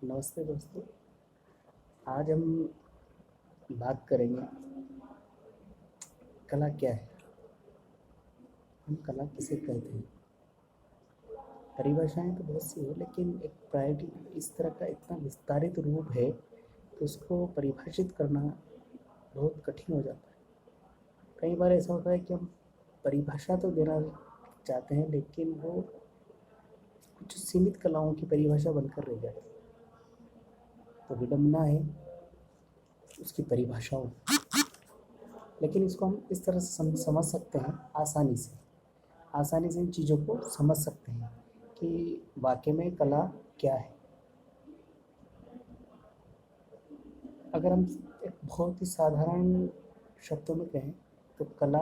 नमस्ते दोस्तों। आज हम बात करेंगे कला क्या है। हम कला किसे कहते हैं। परिभाषाएं तो बहुत सी है, लेकिन एक प्रायोगिक इस तरह का इतना विस्तारित रूप है कि उसको परिभाषित करना बहुत कठिन हो जाता है। कई बार ऐसा होता है कि हम परिभाषा तो देना चाहते हैं, लेकिन वो कुछ सीमित कलाओं की परिभाषा बनकर रह जाती है। तो विडंबना है उसकी परिभाषाओं, लेकिन इसको हम इस तरह से समझ सकते हैं। आसानी से इन चीज़ों को समझ सकते हैं कि वाकई में कला क्या है। अगर हम एक बहुत ही साधारण शब्दों में कहें तो कला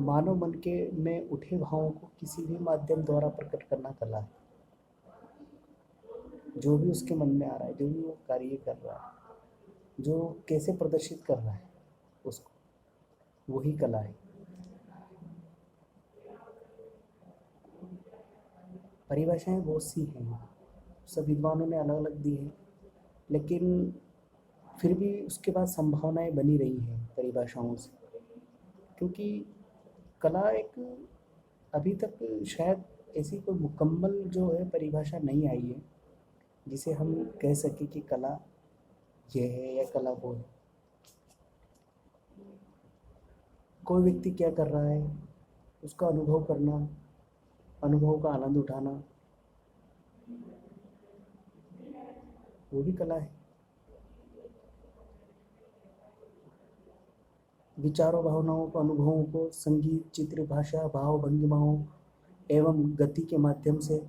मानव मन के में उठे भावों को किसी भी माध्यम द्वारा प्रकट करना कला है। जो भी उसके मन में आ रहा है, जो भी वो कार्य कर रहा है, जो कैसे प्रदर्शित कर रहा है उसको, वही कला है। परिभाषाएं बहुत सी हैं, सब विद्वानों ने अलग अलग दी हैं, लेकिन फिर भी उसके बाद संभावनाएं बनी रही हैं परिभाषाओं से। क्योंकि कला एक अभी तक शायद ऐसी कोई मुकम्मल जो है परिभाषा नहीं आई है जिसे हम कह सकें कि कला ये है या कला वो है। कोई व्यक्ति क्या कर रहा है उसका अनुभव करना, अनुभव का आनंद उठाना, वो भी कला है। विचारों, भावनाओं को, अनुभवों को संगीत, चित्र, भाषा, भाव, भंगिमाओं एवं गति के माध्यम से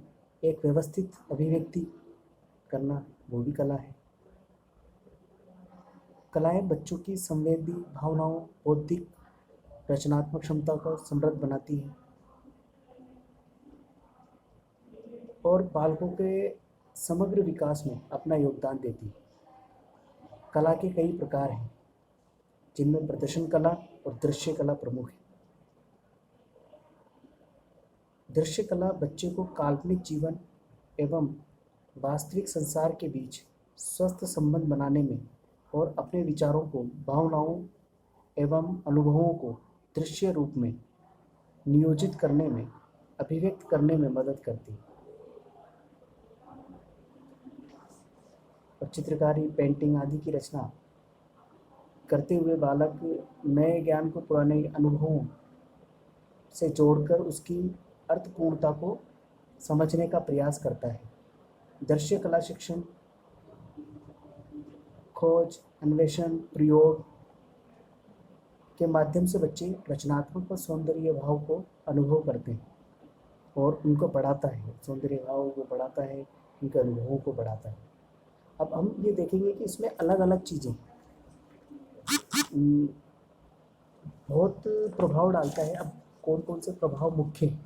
एक व्यवस्थित अभिव्यक्ति करना, वो भी कला है। कलाएं बच्चों की संवेदी भावनाओं, बौद्धिक रचनात्मक क्षमता को समृद्ध बनाती हैं और बालकों के समग्र विकास में अपना योगदान देती है। कला के कई प्रकार हैं, जिनमें प्रदर्शन कला और दृश्य कला प्रमुख है। दृश्य कला बच्चे को काल्पनिक जीवन एवं वास्तविक संसार के बीच स्वस्थ संबंध बनाने में और अपने विचारों को, भावनाओं एवं अनुभवों को दृश्य रूप में नियोजित करने में, अभिव्यक्त करने में मदद करती है। और चित्रकारी, पेंटिंग आदि की रचना करते हुए बालक नए ज्ञान को पुराने अनुभवों से जोड़कर उसकी अर्थपूर्णता को समझने का प्रयास करता है। दृश्य कला शिक्षण, खोज, अन्वेषण, प्रयोग के माध्यम से बच्चे रचनात्मक और सौंदर्य भाव को अनुभव करते हैं और उनको बढ़ाता है, सौंदर्य भाव को बढ़ाता है, उनके अनुभवों को बढ़ाता है। अब हम ये देखेंगे कि इसमें अलग अलग चीज़ें बहुत प्रभाव डालता है। अब कौन कौन से प्रभाव मुख्य हैं,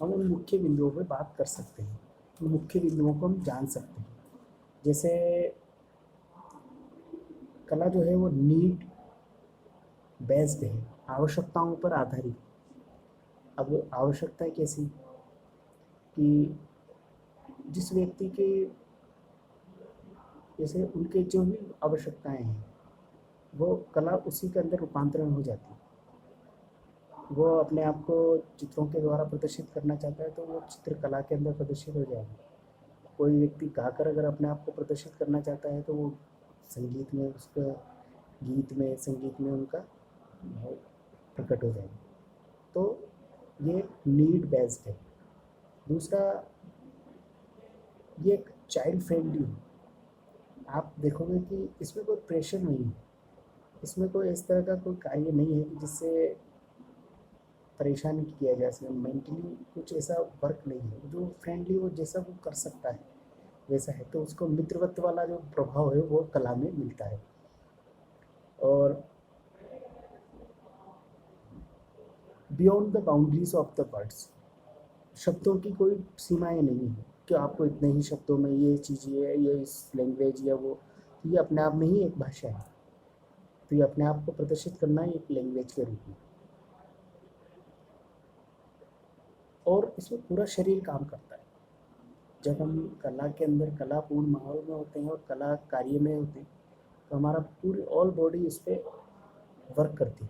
हम उन मुख्य बिंदुओं पे बात कर सकते हैं, उन मुख्य बिंदुओं को हम जान सकते हैं। जैसे कला जो है वो नीड बेस्ड है, आवश्यकताओं पर आधारित। अब आवश्यकता कैसी कि जिस व्यक्ति के जैसे उनके जो भी आवश्यकताएं हैं वो कला उसी के अंदर रूपांतरण हो जाती है। वो अपने आप को चित्रों के द्वारा प्रदर्शित करना चाहता है तो वो चित्रकला के अंदर प्रदर्शित हो जाएगा। कोई व्यक्ति गाकर अगर अपने आप को प्रदर्शित करना चाहता है तो वो संगीत में, उसका गीत में, संगीत में उनका भाव प्रकट हो जाएगा। तो ये नीड बेस्ड है। दूसरा, ये एक चाइल्ड फ्रेंडली है। आप देखोगे कि इसमें कोई प्रेशर नहीं है, इसमें कोई इस तरह का कोई कार्य नहीं है कि जिससे परेशान किया जा सके। मेंटली कुछ ऐसा वर्क नहीं है। जो फ्रेंडली, वो जैसा वो कर सकता है वैसा है। तो उसको मित्रवत वाला जो प्रभाव है वो कला में मिलता है। और beyond the boundaries of the words, शब्दों की कोई सीमाएं नहीं है कि आपको इतने ही शब्दों में ये चीज़, ये इस लैंग्वेज या वो, ये अपने आप में ही एक भाषा है। तो ये अपने आप को प्रदर्शित करना है एक लैंग्वेज के रूप में। और इसमें पूरा शरीर काम करता है। जब हम कला के अंदर कलापूर्ण माहौल में होते हैं और कला कार्य में होते हैं तो हमारा पूरी ऑल बॉडी उस पर वर्क करती है।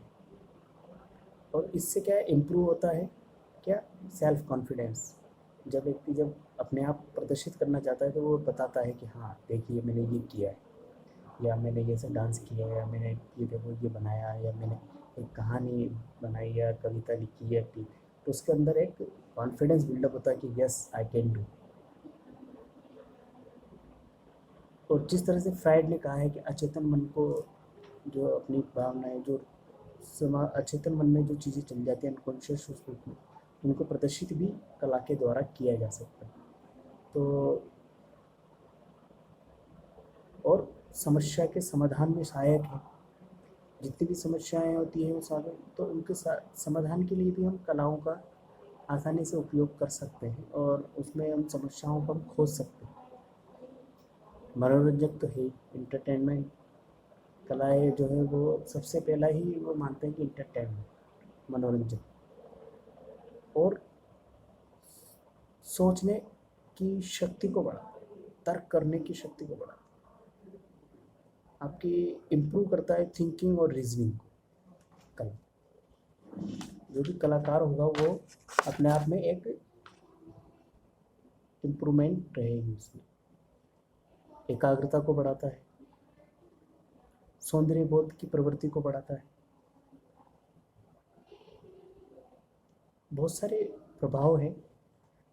और इससे क्या इम्प्रूव होता है, क्या, सेल्फ कॉन्फिडेंस। जब व्यक्ति जब अपने आप प्रदर्शित करना चाहता है तो वो बताता है कि हाँ देखिए मैंने ये किया है, या मैंने ये सब डांस किया है, या मैंने ये देखो ये बनाया है, या मैंने एक कहानी बनाई या कविता लिखी है अपनी। तो उसके अंदर एक कॉन्फिडेंस बिल्डअप होता है कि यस आई कैन डू। और जिस तरह से फ्राइड ने कहा है कि अचेतन मन को, जो अपनी भावनाएं जो अचेतन मन में जो चीज़ें चल जाती हैं अनकॉन्शियस रूप में, उनको प्रदर्शित भी कला के द्वारा किया जा सकता है। तो और समस्या के समाधान में सहायक है। जितनी भी समस्याएं होती हैं वो साधन, तो उनके समाधान के लिए भी हम कलाओं का आसानी से उपयोग कर सकते हैं और उसमें हम समस्याओं को हम खोज सकते हैं। मनोरंजक तो है, इंटरटेनमेंट। कलाएँ जो है वो सबसे पहला ही वो मानते हैं कि इंटरटेनमेंट, मनोरंजन और सोचने की शक्ति को बढ़ाता है, तर्क करने की शक्ति को बढ़ाता है, आपकी इम्प्रूव करता है थिंकिंग और रीजनिंग को। कला, जो भी कलाकार होगा वो अपने आप में एक इम्प्रूवमेंट रहेगी उसमें। एकाग्रता को बढ़ाता है, सौंदर्य बोध की प्रवृत्ति को बढ़ाता है। बहुत सारे प्रभाव हैं,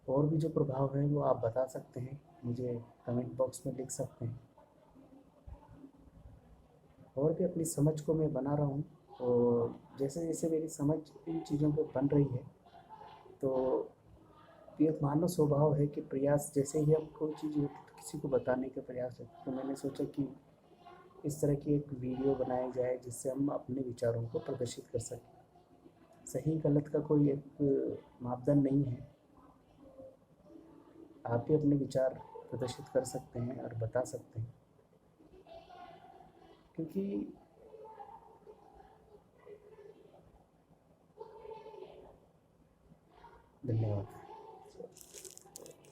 और भी जो प्रभाव हैं वो आप बता सकते हैं, मुझे कमेंट बॉक्स में लिख सकते हैं। और भी अपनी समझ को मैं बना रहा हूँ, और जैसे जैसे मेरी समझ इन चीज़ों पर बन रही है तो ये मानव स्वभाव है कि प्रयास, जैसे ही हम कोई चीज़ होती तो किसी को बताने का प्रयास है। तो मैंने सोचा कि इस तरह की एक वीडियो बनाई जाए जिससे हम अपने विचारों को प्रदर्शित कर सकें। सही गलत का कोई एक मापदंड नहीं है, आप भी अपने विचार प्रदर्शित कर सकते हैं और बता सकते हैं, क्योंकि धन्यवाद।